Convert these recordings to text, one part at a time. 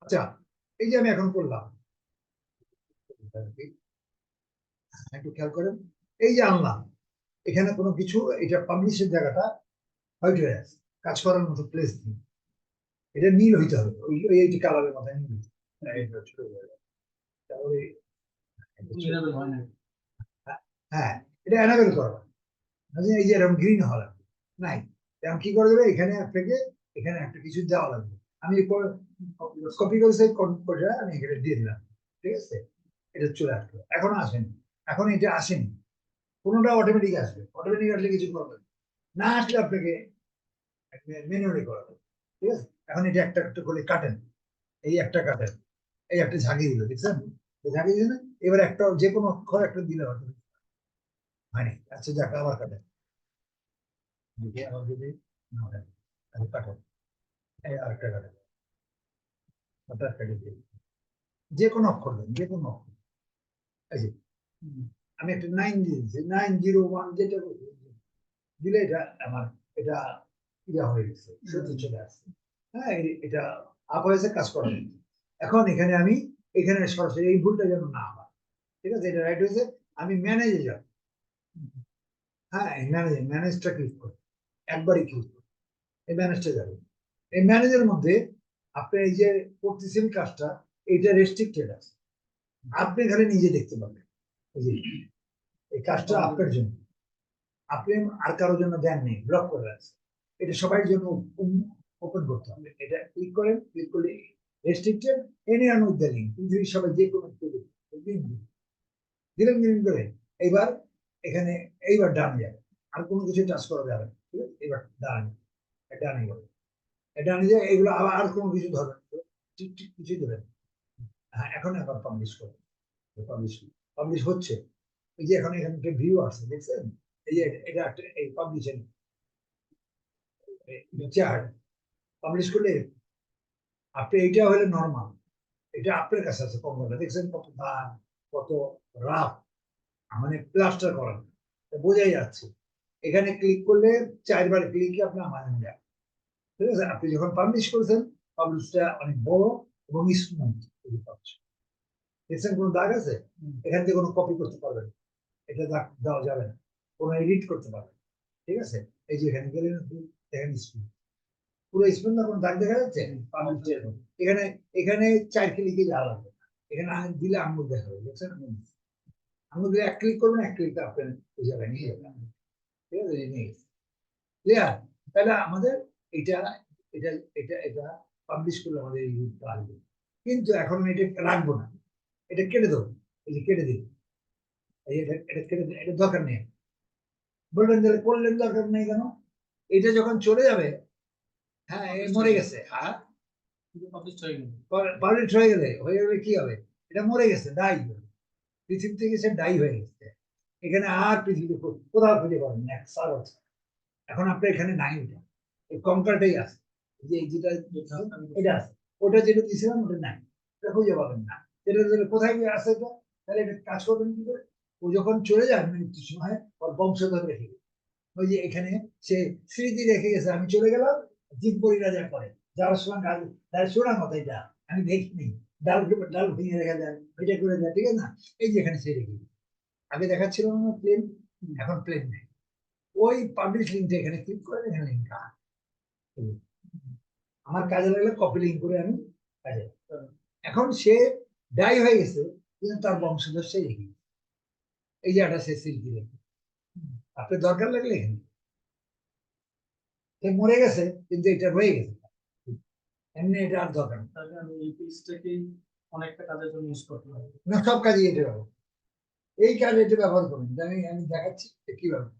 আচ্ছা, এই যে আমি এখন করলাম, একটু খেয়াল করেন, এই যে আনলাম, এখানে কোনো কিছু, এটা পাবলিশের জায়গাটা হোয়াইট হয়ে আছে, কাজ করার মতো প্লেস নেই। এটা নীল হইতে হবে, ওই এই যে কালারের মাথায় নীল। তাহলে হ্যাঁ, এটা এনাবেল করা, এই যে এরকম গ্রিন হওয়া লাগবে নাই। এখন কি করা যাবে, এখানে থেকে এখানে একটা কিছু দেওয়া লাগবে। আমি কপি করে আমি এখানে দিয়ে দিলাম, ঠিক আছে, এটা চলে আসলো। এখন আসেনি, এখন এটা আসেনি, কোনোটা অটোমেটিক আসবে, অটোমেটিক আসলে কিছু করবেন না, আসলে আপনাকে ম্যানুয়ালি করা হবে, ঠিক আছে। এখন এটা একটা একটা করে কাটেন, এই একটা কাটেন, এই একটা ঝাঁকি দিল, দেখছেন, ঝাঁকি দিল না, এবার একটা যে কোনো অক্ষর একটা দিলে হয়তো হয়নি। আচ্ছা যাক, আবার কাটেন, আবার যদি না হয়, তাহলে কাটেন, এই আরেকটা কাটেন, হঠাৎ কেটে দিই, যে কোনো অক্ষর দেন, যে কোনো অক্ষর। এই যে আমি একটা 9 দিয়েছি, 901 যেটা দিলে এটা আমার এটা ইয়া হয়ে গেছে, সত্যি চলে আসছে। হ্যাঁ, এটা আপ হয়েছে, কাজ করা হয়েছে। এখন এখানে আমি এখানে সরাসরি এই ভুলটা যেন না হয়, ঠিক আছে, এটা রাইট হয়েছে। আমি ম্যানেজে যাব, হ্যাঁ, ম্যানেজটা ক্লিক করি, একবারই ক্লিক করি, এই ম্যানেজটা যাবে। এই ম্যানেজের মধ্যে আপনি এই যে করতেছেন কাজটা, এটা রেস্ট্রিক্টেড আছে, আপনি খালি নিজে দেখতে পাবেন। এই কাজটা আপনার জন্য, আপনি আর কারোর জন্য দেন নেই, ব্লক করে রাখছেন, এটা সবার জন্য ওপেন করতে হবে। এটা ক্লিক করেন, ক্লিক করলে restricted, anyone with the link, পৃথিবীর সবাই যে কোনো দিলেন গ্রিন করে। এইবার এখানে এইবার ডানে যাবে, আর কোনো কিছু টাচ করা যাবে না, ঠিক আছে, এবার ডানে, ডানে যাবে, ডানে যায়, এগুলো আবার আর কোনো কিছু ধরবেন, ঠিক ঠিক কিছুই ধরেন। হ্যাঁ, এখন আবার পাবলিশ করবেন, পাবলিশ, পাবলিশ হচ্ছে। এই যে এখন এখানে ভিউ আসছে, দেখছেন, এই যে এটা একটা এই পাবলিশিং চার্ট পাবলিশ করলে আপনি, এইটা হলে নর্মাল, এটা আপনার কাছে আছে কম্পিউটার, দেখছেন কত দাগ, কত রাফ, মানে প্লাস্টার করা, বোঝাই যাচ্ছে। এখানে ক্লিক করলে 4বার ক্লিকে আপনার মানে যায়, ঠিক আছে। আপনি যখন পাবলিশ করেছেন, পাবলিশটা অনেক বড় এবং স্মুথ, দেখছেন কোনো দাগ আছে, এখান থেকে কোনো কপি করতে পারবেন, এটা দাগ দেওয়া যাবে না, কোনো এডিট করতে পারবেন, ঠিক আছে। এই যে এখানে গেলেন, দেখেন স্মুথ, পুরো স্পেন না, কোনো দাগ দেখা যাচ্ছে, এখানে এখানে 4 ক্লিকে যাওয়া লাগবে, এখানে দিলে আঙুল দেখা যাবে, দেখছেন, আঙুল দিলে 1 ক্লিক করবেন, 1 ক্লিক আপনার ওই জায়গায় নিয়ে যাবেন, ঠিক আছে, ক্লিয়ার। তাহলে আমাদের এটা এটা এটা এটা পাবলিশ করলে আমাদের এই রূপটা আসবে, কিন্তু এখন আমি এটা রাখবো না, এটা কেটে দেবো, এই যে কেটে দিই, এটা কেটে দিই, এটা দরকার নেই। বলবেন তাহলে করলেন দরকার নেই কেন, এটা যখন চলে যাবে, হ্যাঁ, মরে গেছে, হ্যাঁ, পাবলিশ হয়ে গেলে কি হবে, এটা মরে গেছে, ডাই, পৃথিবী থেকে সে ডাই হয়ে গেছে, এখানে আর পৃথিবীতে কোথাও খুঁজে পাবেন না, সার আছে। এখন আপনার এখানে নাই, ওটা এই কঙ্কালটাই আছে, যে যেটা এটা আছে, ওটা যেটা দিয়েছিলাম ওটা নাই, এটা খুঁজে পাবেন না, এটা কোথায় গিয়ে আছে, এটা তাহলে এটা কাজ করবেন কি করে, ও যখন চলে যায় মৃত্যুর সময় ওর বংশধর রেখে গেছে, ওই যে এখানে সে স্মৃতি রেখে গেছে, আমি চলে গেলাম, জিনপরিরা যা করে, যাওয়ার সময় গাছ, তাহলে শোনার মতো, এটা আমি দেখিনি, ডাল ডাল ভেঙে রেখে যায়, এটা করে যায়, ঠিক আছে না, এই যে এখানে সে রেখে গেছে। আগে দেখাচ্ছিল না প্লেন, এখন প্লেন নেই, ওই পাবলিশ লিঙ্কটা এখানে ক্লিক করে, এখানে লিঙ্ক আমার কাজে লাগলে কপি লিঙ্ক করে আমি কাজে, এখন সে ডাই হয়ে গেছে, কিন্তু তার বংশধর সে রেখে গেছে, এই যে একটা সে শিল্পী রেখে, আপনার দরকার লাগলে এখানে, সে মরে গেছে কিন্তু এটা রয়ে গেছে, এমনি এটা আর দরকার নেই। তাহলে আমি এই পেজটাকেই অনেকটা কাজের জন্য ইউজ করতে পারি না, সব কাজে এটা ব্যবহার, এই কাজে এটা ব্যবহার করুন, আমি আমি দেখাচ্ছি কিভাবে।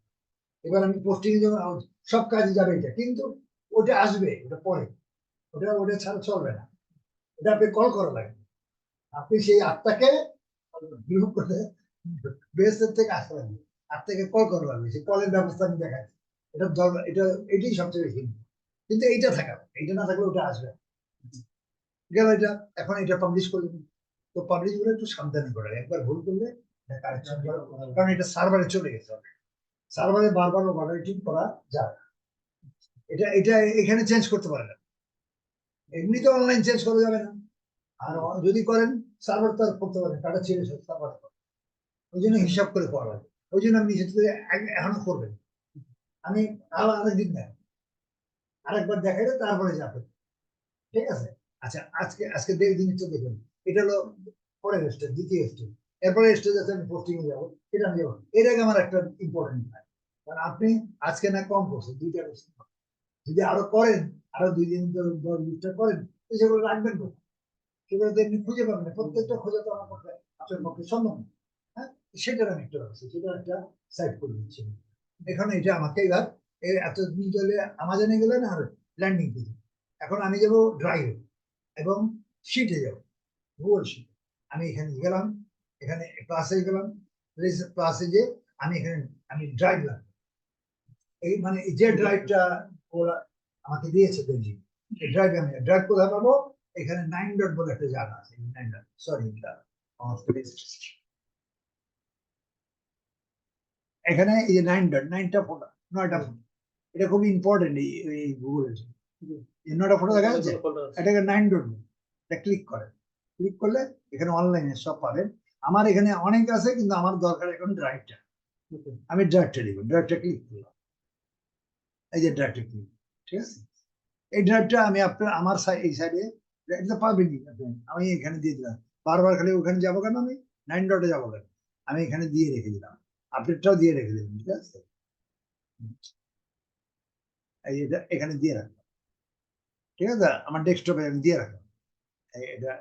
এবার আমি পোস্টিং যখন সব কাজে যাবে এটা, কিন্তু ওটা আসবে, ওটা পরে, ওটা ওটা ছাড়া চলবে না, ওটা আপনি কল করা লাগবে, আপনি সেই আত্মাকে বিয়োগ করে বেহেস্তের থেকে আসতে লাগবে, আত্মাকে কল করা লাগবে, সেই কলের ব্যবস্থা আমি দেখাচ্ছি, এটা দরকার, এটা এটাই সবচেয়ে বেশি, কিন্তু এইটা থাকা, এইটা না থাকলে ওটা আসবে গেল, এটা এখন এটা পাবলিশ করলেন, তো পাবলিশ গুলো একটু সাবধানে করে, একবার ভুল করলে কারেকশন করা, কারণ এটা সার্ভারে চলে গেছে, সার্ভারে বারবার ওভাররাইটিং করা যায়, এটা এটা এখানে চেঞ্জ করতে পারে না, এমনি তো অনলাইন চেঞ্জ করা যাবে না, আর যদি করেন সার্ভার তো আর করতে পারেন, টাটা ছেড়ে সার্ভার, ওই জন্য হিসাব করে করা লাগে। ওই জন্য আপনি নিষেধ করে এখনো করবেন, আমি আরো আরেকদিন দেন, আরেকবার দেখাইলে তারপরে যাবেন, ঠিক আছে? আচ্ছা, আজকে আজকে জিনিসটা দেখুন, এটা হলো পরের স্টেজ, দ্বিতীয় স্টেজ। এরপরে স্টেজ আছে আমি পোস্টিং এ যাবো, এটা আমি যাবো। এর আগে আমার একটা ইম্পর্টেন্ট কাজ, কারণ আপনি আজকে না কম করছেন, 2টা করছেন, যদি আরো করেন, আরো 2 দিন 10-20টা করেন, সেগুলো রাখবেন না, সেগুলো তো এমনি খুঁজে পাবেন না, প্রত্যেকটা খোঁজা তো আমার পক্ষে আপনার পক্ষে সম্ভব না। হ্যাঁ, সেটার আমি একটা রাখছি, সেটা একটা সাইড করে দিচ্ছি। এখানে এটা আমাকে এবার এত দিন চলে আমাজনে গেলেন আর ল্যান্ডিং পেজে, এখন আমি যাবো ড্রাইভে এবং শিটে যাবো, গুগল শিট। আমি এখানে গেলাম, এখানে ক্লাসে গেলাম, ক্লাসে যে আমি এখানে আমি ড্রাইভ লাগবে, এই মানে যে ড্রাইভটা ওরা আমাকে দিয়েছে বেঞ্জিং, এই ড্রাইভ আমি ড্রাইভ কোথায় পাবো? এখানে 9 ডট বলে একটা জায়গা আছে, 9 ডট, সরি, এখানে এই যে 9 ডট, 9টা ফটো, 9টা ফটো, এটা খুব ইম্পর্টেন্ট এই গুগলের, 9টা ফটো দেখা যাচ্ছে, এটাকে 9 ডট, এটা ক্লিক করেন, ক্লিক করলে এখানে অনলাইনে সব পাবেন। আমার এখানে অনেক আছে, কিন্তু আমার দরকার এখন ড্রাইভটা, আমি ড্রাইভটা দিব, ড্রাইভটা ক্লিক করলাম, এই যে ড্রাইভটা ক্লিক, ঠিক আছে? এই ড্রাইভটা আমি আপনার আমার এই সাইডে এটা পাবেন, আমি এখানে দিয়ে দিলাম, বারবার খালি ওখানে যাবো কেন, আমি 9 ডটে যাবো কেন, আমি এখানে দিয়ে রেখে দিলাম, আপডেটটাও দিয়ে রেখে দিলাম, ঠিক আছে? এই এটা এখানে দিয়ে রাখলাম, ঠিক আছে, আমার ডেস্কটপে আমি দিয়ে রাখলাম, এটা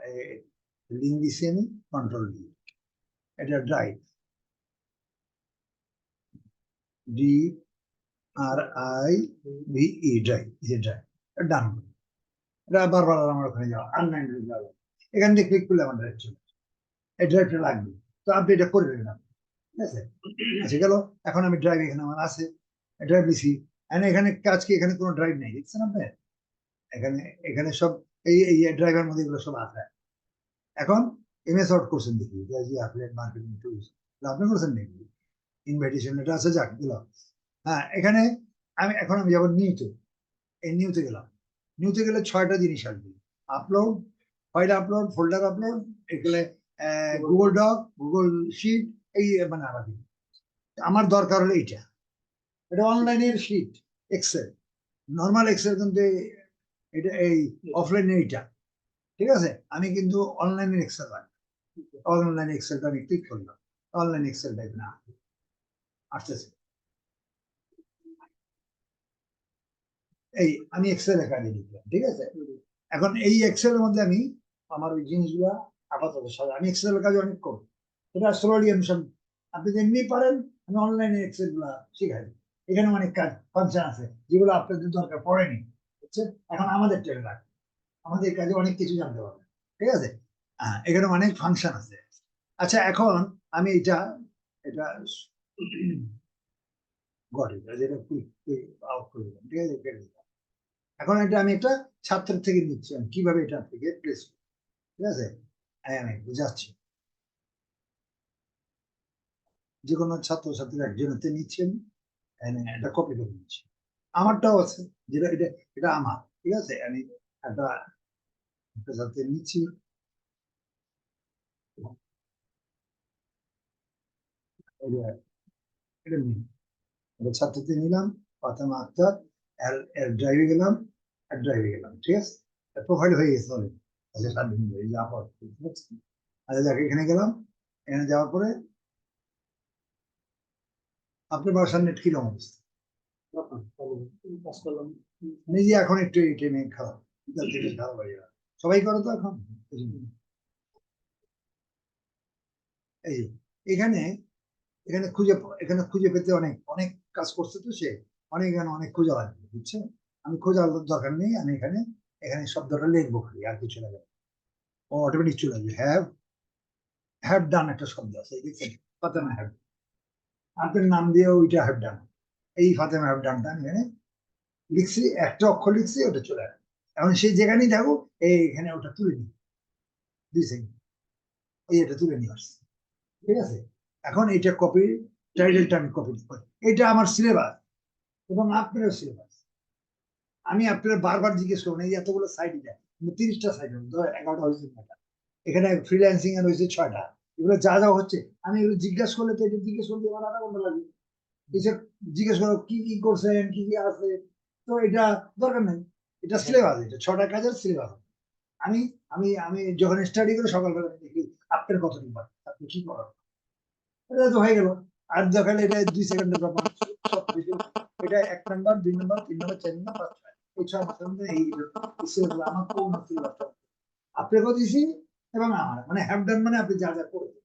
লিঙ্ক দিচ্ছি আমি, কন্ট্রোল দিয়ে, এটা drive, D R I V, drive, যে ড্রাইভ, ডান, এটা বারবার আমার ওখানে যাওয়া, অনলাইন যাওয়া, এখান থেকে ক্লিক করলে আমার ড্রাইভ চলে, এই ড্রাইভটা লাগবে, তো আপনি এটা করে রাখলাম, ঠিক আছে? আচ্ছা, গেল, এখন আমি ড্রাইভ এখানে আমার আছে, ড্রাইভ দিছি, এখানে কাজ কি, এখানে কোনো ড্রাইভ নেই, দেখছেন আপনি? এখানে এখানে সব এই ড্রাইভার মধ্যে এগুলো সব আছে। এখন এমএস আউট করছেন দেখি, অ্যাফিলিয়েট মার্কেটিং টুলস, আপনি করছেন নাকি? ইনভাইটেশন এটা আছে, যাক দিলাম। হ্যাঁ, এখানে আমি যাবো নিউতে, এই নিউতে গেলাম, নিউতে গেলে 6টা জিনিস আসবে, upload, file upload, folder upload, এগুলো গুগল ডক, গুগল শিট, এই মানে আলাদা, আমার দরকার হলো এইটা, এটা অনলাইনের শিট, এক্সেল, নর্মাল এক্সেল, কিন্তু এটা এই অফলাইনে এইটা, ঠিক আছে? আমি কিন্তু অনলাইনের এক্সেল রাখি, অনলাইন এক্সেলটা আমি ক্লিক করলাম, অনলাইন এক্সেলটা না আসতেছে, এই আমি এক্সেল এখানে লিখলাম, ঠিক আছে? এখন এই এক্সেলের মধ্যে আমি আমার ওই জিনিসগুলো আপাতত সাজা, আমি এক্সেলের কাজ অনেক কম, এটা স্লোলি আমি সব, আপনি যেমনি পারেন আমি অনলাইনে এক্সেল গুলা শিখাই, এখানে অনেক কাজ ফাংশন আছে যেগুলো আপনাদের দরকার পড়েনি, বুঝছেন? এখন আমাদের টেনে রাখ, আমাদের কাজে অনেক কিছু জানতে পারবে, ঠিক আছে? এখানে অনেক ফাংশন আছে। আচ্ছা, এখন আমি এটা এটা যেটা আউট করে দিলাম, ঠিক আছে? এখন এটা আমি একটা ছাত্রের থেকে নিচ্ছি, আমি কিভাবে এটা থেকে প্লেস, ঠিক আছে? আমি বুঝাচ্ছি, যে কোনো ছাত্রছাত্রীর একজনের নিচ্ছেন, এটা কপি করে নিচ্ছি, আমারটাও আছে, যেটা এটা এটা আমার, ঠিক আছে? আমি একটা ছাত্র নিচ্ছি, এটা নিই, এটা ছাত্রতে নিলাম, ফাতেমা আক্তার, এর ড্রাইভে গেলাম, এর ড্রাইভে গেলাম, ঠিক আছে? প্রোফাইল হয়ে গেছে অলরেডি, আচ্ছা, আচ্ছা, দেখ, এখানে গেলাম, এখানে যাওয়ার পরে আপনার বাসার নেট কিরকম অবস্থা? নিজে এখন একটু টেনে খারাপ, খারাপ হয়ে যাবে, সবাই করে তো এখন, এই যে এখানে এখানে খুঁজে, এখানে খুঁজে পেতে অনেক অনেক কাজ করছে তো সে, অনেক এখানে অনেক খোঁজা লাগবে, বুঝছেন? আমি খোঁজার দরকার নেই, আমি এখানে এখানে শব্দটা লিখবো খালি, আর কিছু লাগবে, ও অটোমেটিক চলে আসবে, হ্যাভ ডান একটা শব্দ আছে, দেখছেন? ফাতেমা হ্যাভ, আপনার নাম দিয়ে ওইটা হ্যাভ ডান, এই ফাতেমা হ্যাভ ডানটা আমি এখানে লিখছি, একটা অক্ষর লিখছি, ওটা চলে আসবে, এখন সেই যেখানেই থাকো, এখানে ওটা তুলে নিই, 2 সেকেন্ড, এই এটা তুলে নিয়ে আসছে, ঠিক আছে? এখন এইটা কপি, টাইটেলটা আমি কপি করি, এটা আমার সিলেবাস এবং আপনারও সিলেবাস, আমি আপনার বারবার জিজ্ঞেস করবো না, এই এতগুলো সাইড যায়, 30টা সাইড হবে, 11টা হয়েছে, এখানে ফ্রিল্যান্সিং এর হয়েছে 6টা। এগুলো যা যা হচ্ছে আমি এগুলো জিজ্ঞাসা করলে তো এটা জিজ্ঞেস করতে আমার আধা ঘন্টা লাগে। এসব জিজ্ঞেস করো কি কি করছেন, কি কি আছে, তো এটা দরকার নেই। এটা সিলেবাস, এটা 6টা কাজের সিলেবাস। আমি আমি আমি যখন স্টাডি করি সকালবেলা আমি দেখি আপনার কতটুকু পারেন, আপনি কি করেন, এটা তো হয়ে গেল। আর দেখালে এটা 2 সেকেন্ডের ব্যাপার, সব কিছু। এটা 1 নাম্বার, 2 নাম্বার, 3 নাম্বার, 4 নাম্বার, 5 এই 6 মাসের মধ্যে এই syllabus আমার কোন সিলেবাস আপনাকেও দিছি এবং আমার মানে হ্যাভ ডান মানে আপনি যা যা করেছেন,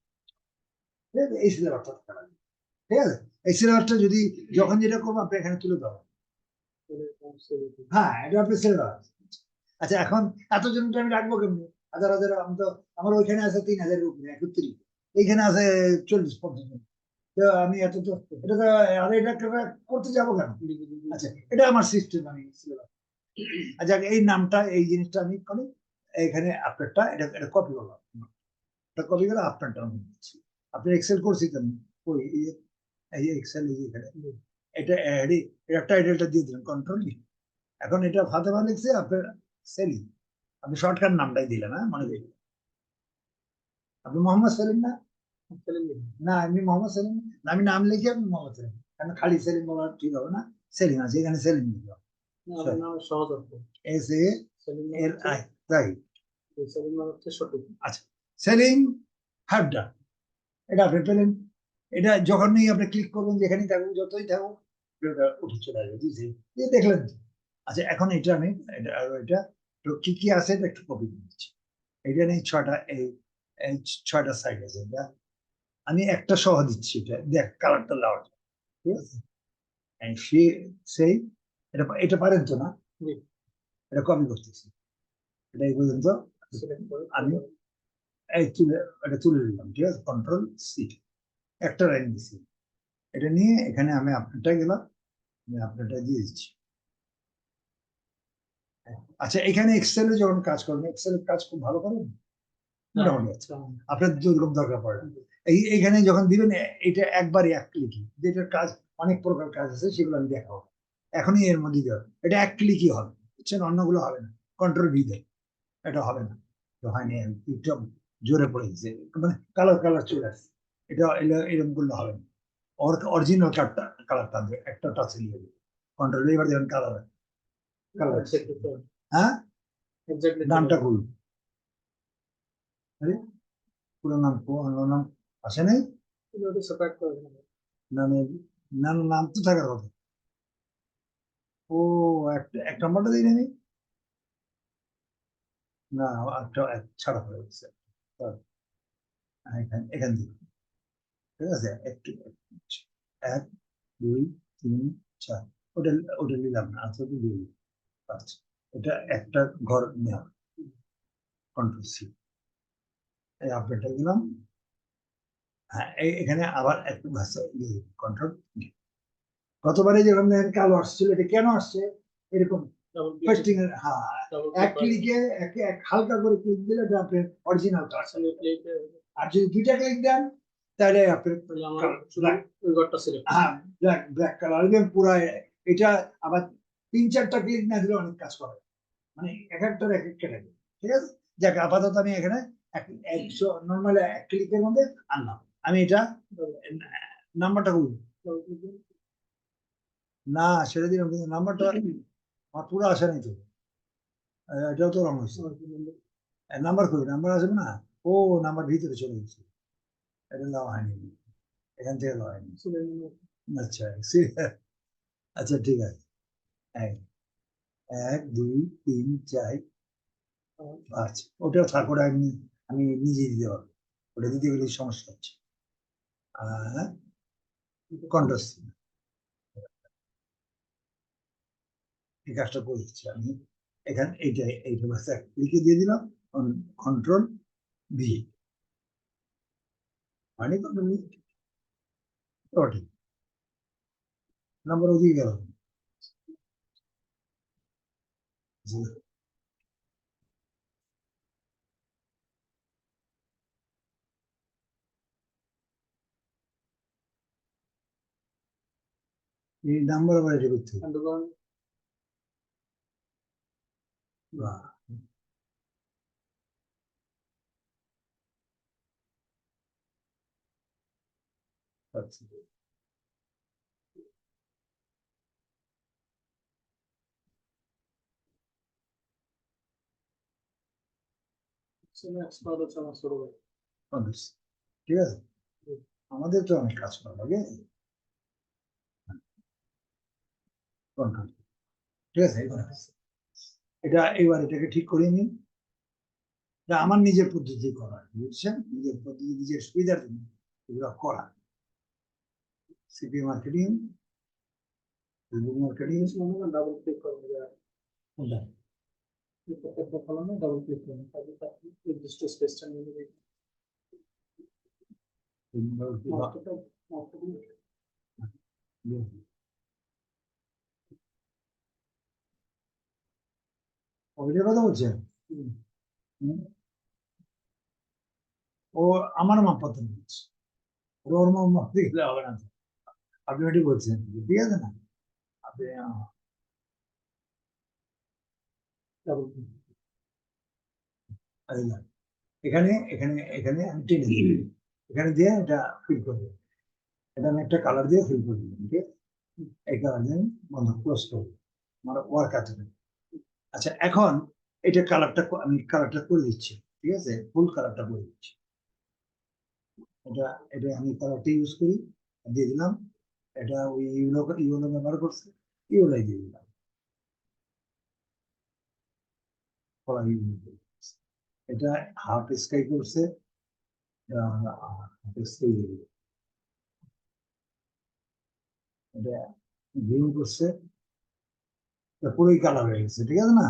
ঠিক আছে, এই সিলেবাসটা থাকা লাগবে। ঠিক আছে, এই সিলেবাসটা যদি যখন যেটা করবো আপনি এখানে তুলে দেবেন। হ্যাঁ, এটা আপনি সিলেবাস। আচ্ছা, এখন এতজনকে আমি রাখবো কেমনি? হাজার হাজার, আমি তো আমার ওইখানে আছে 3,000-এর উপরে 31, এইখানে আছে 40-50 জন। তো আমি এত তো এটা তো আর এটা করতে যাবো কেন? আচ্ছা, এটা আমার সিস্টেম, আমি সিলেবাস। আচ্ছা, এই নামটা এই জিনিসটা আমি করি, এখানে আপনারটা এটা এটা কপি করলাম, এটা কপি করে আপনারটা আমি দিচ্ছি। আপনি এক্সেল করছি তো আমি, ওই এই এক্সেল এই এখানে এটা এটা টাইটেলটা দিয়ে দিলেন কন্ট্রোল। এখন এটা ফাতেমা লিখছে আপনার সেলিম, আপনি শর্টকাট নামটাই দিলেন, হ্যাঁ মনে করি আপনি মোহাম্মদ সেলিম না? না, আমি মোহাম্মদ সেলিম না, আমি নাম লিখে আপনি মোহাম্মদ সেলিম, কারণ খালি সেলিম বলা ঠিক হবে না, সেলিম আছে এখানে, সেলিম লিখবে এস এ এল আই, তাই? আচ্ছা, সেলিম হাবডা, এটা আপনি পেলেন। এটা যখনই আপনি ক্লিক করবেন, যেখানেই থাকুক যতই থাকুক এটা উঠে চলে আসবে, বুঝছি, এই দেখলেন তো? আচ্ছা, এখন এটা আমি এটা আর এটা তো কি কি আছে এটা একটু কপি করে দিচ্ছি। এটা নেই 6টা, এই 6টা সাইড আছে, এটা আমি একটা সহ দিচ্ছি, এটা দেখ কালারটা লাল, ঠিক আছে। And সে সেই এটা এটা পারেন তো না? এটা কপি করতেছি, এটা এই পর্যন্ত আমি এই তুলে এটা তুলে দিলাম, ঠিক আছে, কন্ট্রোল সি, একটা লাইন দিচ্ছি। এটা নিয়ে এখানে আমি আপনারটা গেলাম, আমি আপনারটা দিয়ে দিচ্ছি। আচ্ছা, এখানে এক্সেলে যখন কাজ করবেন, এক্সেলের কাজ খুব ভালো করেন মোটামুটি, আচ্ছা আপনার যেরকম দরকার পড়ে এইখানে যখন দিবেন, এটা একবারই এক ক্লিকই, যেটার কাজ অনেক প্রকার কাজ আছে সেগুলো আমি দেখাবো, এখনই এর মধ্যে দেওয়া এটা এক ক্লিকই হবে, বুঝছেন, অন্যগুলো হবে না। কন্ট্রোল ভি দেয়, এটা হবে না, তো হয়নি, একটু জোরে পড়ে গেছে, মানে কালার কালার চলে আসছে, এটা এরকম করলে হবে না। অরিজিনাল কালারটা কালারটা একটা টাচ নিয়ে দেবে, কন্ট্রোল এবার দেখেন কালার কালার। হ্যাঁ, নামটা করুন, আরে পুরো নাম, পুরো নাম আসে নাই, নামের নাম তো থাকার কথা। ও, এক নম্বরটা দিই আমি, না একটা ছাড়া হয়ে গেছে, এখান থেকে, ঠিক আছে, একটু 1 2 3 4, ওটা ওটা নিলাম না, আচ্ছা ওটা দিয়ে দিলাম। আচ্ছা, এটা একটা ঘর নেওয়া, কন্ট্রোল সি, এই আপডেটটা দিলাম। হ্যাঁ, এখানে আবার একটু ভাষা কন্ট্রোল, গতবারে যেরকম দেখেন কালো আসছিল, এটা কেন আসছে এরকম? ফার্স্টিং এর, হ্যাঁ, এক ক্লিকে হালকা করে ক্লিক দিলে এটা আপনার অরিজিনাল কাজ। আর যদি 2টা ক্লিক দেন তাহলে আপনার হ্যাঁ ব্ল্যাক ব্ল্যাক কালার এবং পুরো এটা আবার 3-4টা ক্লিক না দিলে অনেক কাজ করে, মানে এক একটার এক এক ক্যাটাগরি, ঠিক আছে। যাক, আপাতত আমি এখানে নর্মাল এক ক্লিকের মধ্যে আনলাম, আমি এটা নাম্বারটা বলি না, সেটা দিলাম কিন্তু নাম্বারটা আমার পুরো আসে নাই তো, এটাও তো রং হয়েছে, নাম্বার কই, নাম্বার আসবে না, ও নাম্বার ভিতরে চলে গেছে, এটা দেওয়া হয়নি, এখান থেকে দেওয়া হয়নি। আচ্ছা, আচ্ছা ঠিক আছে, 1 1 2 3 4 5, ওটা থাক, ওটা আমি আমি নিজে দিতে পারবো, ওটা দিতে গেলে সমস্যা হচ্ছে। আর কন্ট্রাস্ট এই কাজটা করে দিচ্ছি আমি, এখানে এইটা বাচ্চা লিখে দিয়ে দিলাম, কন্ট্রোল ভি, মানে ঠিক নাম্বার ওদিকে গেল। এই নাম্বার আবার এটা করতে হবে। বাহ, আচ্ছা ঠিক আছে, আমাদের তো অনেক কাজ করা লাগে। কন্ট্রোল, ঠিক আছে, এটা এবার এটাকে ঠিক করে নিন। এটা আমার নিজের পদ্ধতি করা, বুঝছেন, নিজের পদ্ধতি, নিজের সুবিধার জন্য এগুলো করা। CP marketing, marketing double click করবো, ডাবল ক্লিক করুন, নির্দিষ্ট স্পেসটা নিয়ে নেবে। অভিযোগ কথা বলছেন, ও আমার মাপপত্র বলছে, ওর মাপ দিলে হবে না। আপনি এটি বলছেন, ঠিক আছে না, আপনি এখানে এখানে এখানে আমি টেনে দিই, এখানে দিয়ে এটা ফিল করবো, এটা আমি একটা কালার দিয়ে ফিল করে দিলাম, ঠিক আছে, এই কালার দিয়ে বন্ধ ক্লোজ করবো, আমার ওয়ার্ক আছে। আচ্ছা, এখন এটা কালারটা আমি কালারটা করে দিচ্ছি, ঠিক আছে, ফুল কালারটা করে দিচ্ছি। এটা এটা আমি কালারটা ইউজ করি, দিয়ে দিলাম। এটা ওই ইউলো ইউলো ব্যবহার করছে, ইউলোই দিয়ে দিলাম। এটা হাফ স্কাই করছে, হাফ স্কাই দিয়ে দিল। এটা গ্রিন করছে, পুরোই কালার হয়ে গেছে, ঠিক আছে না।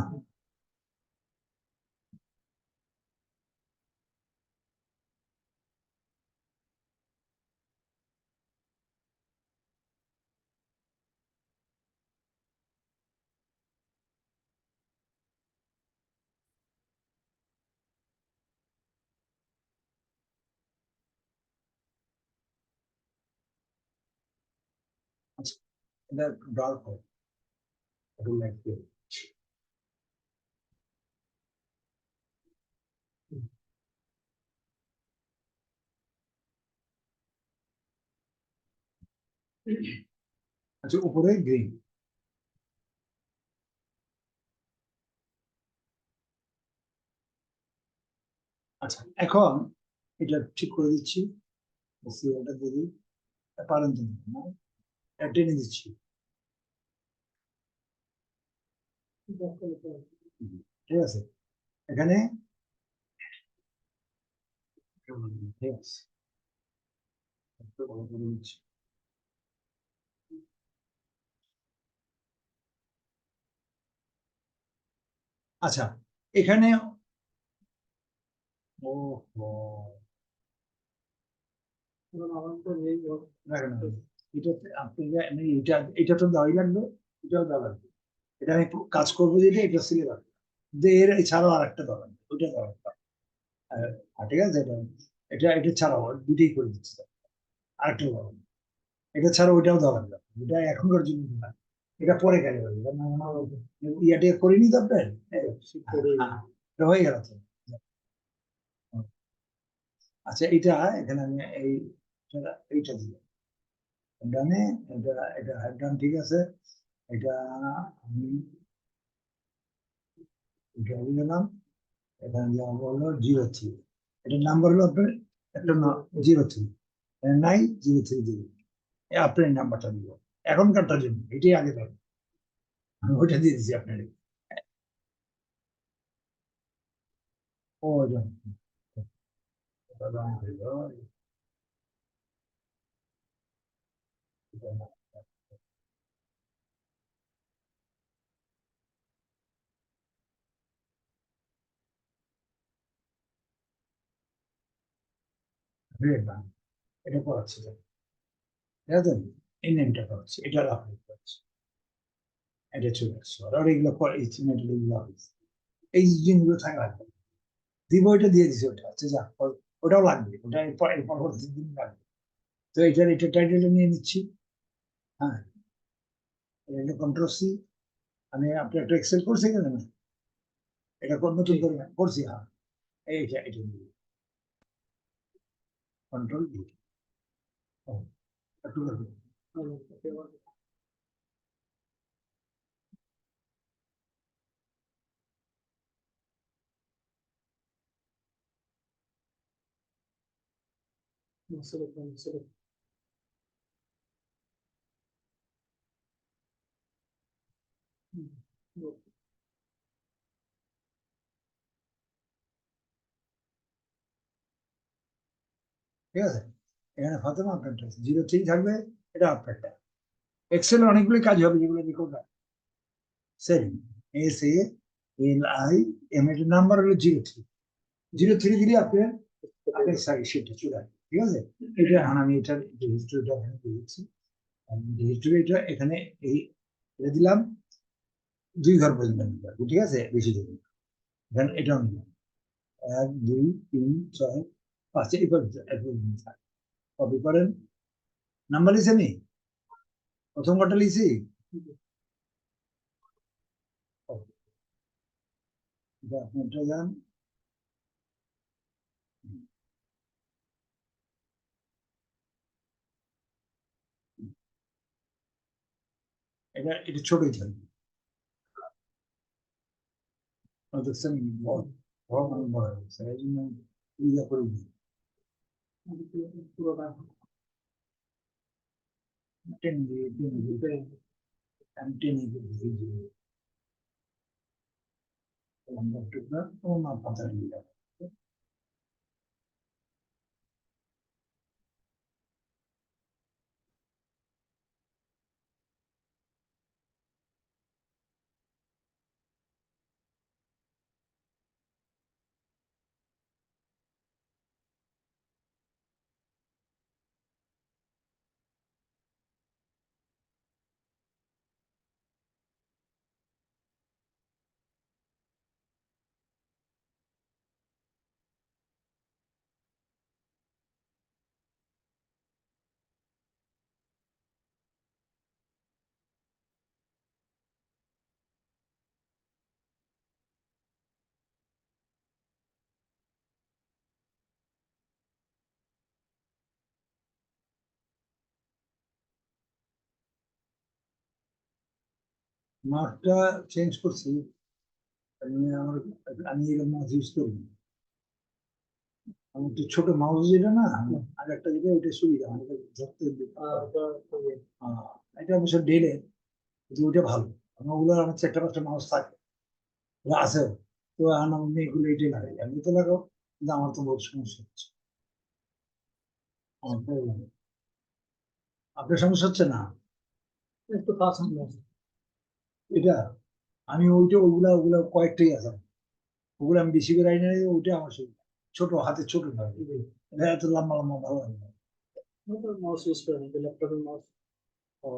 আচ্ছা, এটা ডার্ক হয়, একটু লাইট করে। আচ্ছা, উপরে গ্রিন। আচ্ছা, এখন এটা ঠিক করে দিচ্ছি, ওটা দিয়ে দিই, পারেন তো না, এটা টেনে দিচ্ছি, ঠিক আছে, এখানে ঠিক আছে, একটু ভালো করে দিচ্ছি। আচ্ছা, এখানে ও এটাতে আপনি এটা এটা তো দেওয়াই লাগবে, এটাও দেওয়া লাগবে। এটা আমি কাজ করবো, যেটা এটা সিলে রাখবো, এর এছাড়াও আর একটা দেওয়া লাগবে, ওইটা দেওয়া লাগবে। ঠিক আছে, এটা এটা এটা ছাড়াও দুটোই করে দিচ্ছি, আরেকটা দেওয়া লাগবে, এটা ছাড়া ওইটাও দেওয়া লাগবে, এটা এখনকার জন্য না, এটা পরে গেলে ইয়াটা করিনি তো আপনার, এটা হয়ে গেল তো। আচ্ছা, এটা এখানে আমি এইটা দিলাম ডানে, এটা এটা ডান, ঠিক আছে, এটা আমি এটা দিলাম, এখানে দেওয়া হলো 03, এটার নাম্বার হলো আপনার একটা 03, 903 দিবেন, আপনার নাম্বারটা দিব এখনকারটার জন্য, এটাই আগে পাবেন, আমি ওইটা দিয়ে দিচ্ছি আপনার। ও এটা করাচ্ছি, ঠিক আছে, এই নেমটা করাচ্ছি, এটা আপলোড করছি, এটা চলে আসছে, আর এগুলো এই চিহ্নগুলো এই জিনিসগুলো থাকা লাগবে, দিব ওইটা দিয়ে দিছি, ওটা আচ্ছা যা, ওটাও লাগবে, ওটা এর পরবর্তী দিন লাগবে। তো এটা টাইটেলটা নিয়ে নিচ্ছি, হ্যাঁ, এটা কন্ট্রোল সি, আমি আপনি একটা এক্সেল করছি কেন না, এটা নতুন করে করছি, হ্যাঁ, এইটা এটা কন্ট্রোল ঠিক আছে, এখানে ফাতেমা আপনারটা 03 থাকবে, এটা আপনারটা। এক্সেল অনেকগুলো কাজ হবে যেগুলো রেকর্ড হয়। সেম SALIM, এর নাম্বার হলো 03। 03 দিলে আপনার আপনার সেটা চলে আসবে। ঠিক আছে, এটা এখন আমি এটার হিস্ট্রিটা এখানে দিয়েছি। হিস্ট্রি এটা এখানে এই এটা দিলাম 2 ঘর পর্যন্ত নিতে পারবো। ঠিক আছে, বেশি দেবো এখানে, এটাও নিলাম 1 2 3 4 5 এই পর্যন্ত কপি করেন। নাম্বার লিখে নি, প্রথম ঘরটা লিখছি। আপনারটা যান, এটা এটা ছোটই থাকবে। দেখছেন বড় বড় মানে বড় হয়েছে, এই জন্য ইয়ে করে দিই। টেনে দিয়ে আমি টেনে দিয়ে লম্বা টুকরা ও না পাতা নিয়ে যাবে। মার্কটা চেঞ্জ করছি। আমার আমি এরকম মাউস ইউজ করি না। আমার একটু ছোট মাউস যেটা না, আর একটা যেটা ওইটা সুবিধা আমাকে ধরতে। এটা অবশ্য ডেলে, কিন্তু ওইটা ভালো। আমার ওগুলো আমার 4-5টা মাউস থাকে, ওগুলো আছে। তো এখন আমি এগুলো এটাই লাগাই, আমি তো লাগাও, কিন্তু আমার তো বহুত সমস্যা হচ্ছে। আপনার সমস্যা হচ্ছে না? একটু কাজ এটা আমি ওইটা ওগুলা ওগুলা কয়েকটাই আছে, ওগুলো আমি বেশি করে আইনা, ওইটা আমার সুবিধা। ছোট হাতে ছোট নয়, এটা এত লম্বা লম্বা ভালো লাগে না। মাউস ইউজ করেন ল্যাপটপের মাউস? ও,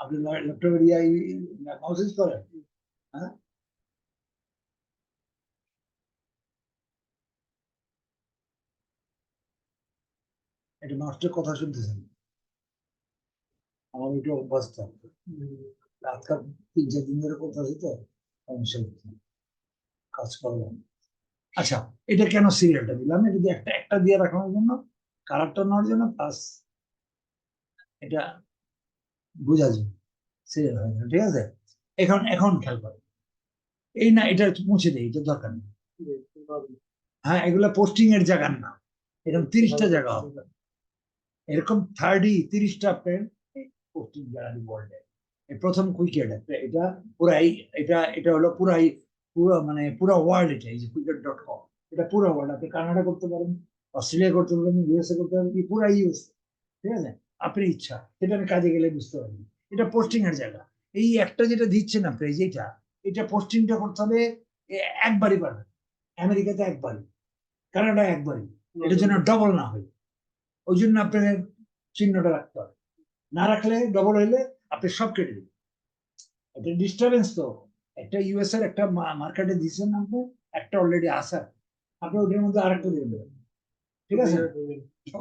আপনি ল্যাপটপের মাউস ইউজ করেন? হ্যাঁ, এটা মাউসটার কথা শুনতেছেন? আমার ওইটা অভ্যাস থাকবে, রাতকার 3-4 দিন ধরে কথা আছে তো, সমস্যা হচ্ছে, কাজ করলাম। আচ্ছা, এটা কেন সিরিয়ালটা দিলাম, এটা দিয়ে একটা একটা দিয়ে রাখানোর জন্য, কালারটা নেওয়ার জন্য, প্লাস এটা বোঝা যায় সিরিয়াল হয়ে গেল। ঠিক আছে, এখন এখন খেয়াল করো, এই না এটা মুছে দেয়, এটা দরকার নেই। হ্যাঁ, এগুলা পোস্টিং এর জায়গা না, এরকম 30টা জায়গা হবে, এরকম 30-30টা আপনার পোস্টিং জায়গা ওয়ার্ল্ডে। প্রথম কুইকেট এটা পুরাই, এটা এটা হলো পুরাই, পুরো মানে পুরো ওয়ার্ল্ড, এটা এই যে cricket.com, এটা পুরো ওয়ার্ল্ড। আপনি কানাডা করতে পারেন, অস্ট্রেলিয়া করতে পারেন, USA করতে পারেন, পুরা ইউএস। ঠিক আছে, আপনার ইচ্ছা, এটা আমি কাজে গেলে বুঝতে পারবেন। এটা পোস্টিং এর জায়গা। এই একটা যেটা দিচ্ছেন আপনি, যেটা এটা পোস্টিংটা করতে হবে একবারই পারবেন। আমেরিকাতে একবারই, কানাডা একবারই, এটার জন্য ডবল না হয়। ওই জন্য আপনাকে চিহ্নটা রাখতে হবে, না রাখলে ডবল হইলে আপনি সব কেটে দিবেন। এটা ডিস্টারবেন্স তো, একটা ইউএস এর একটা মার্কেটে দিচ্ছেন আপনি, একটা অলরেডি আসা, আপনি ওটার মধ্যে আরেকটা দিয়ে দেবেন। ঠিক আছে,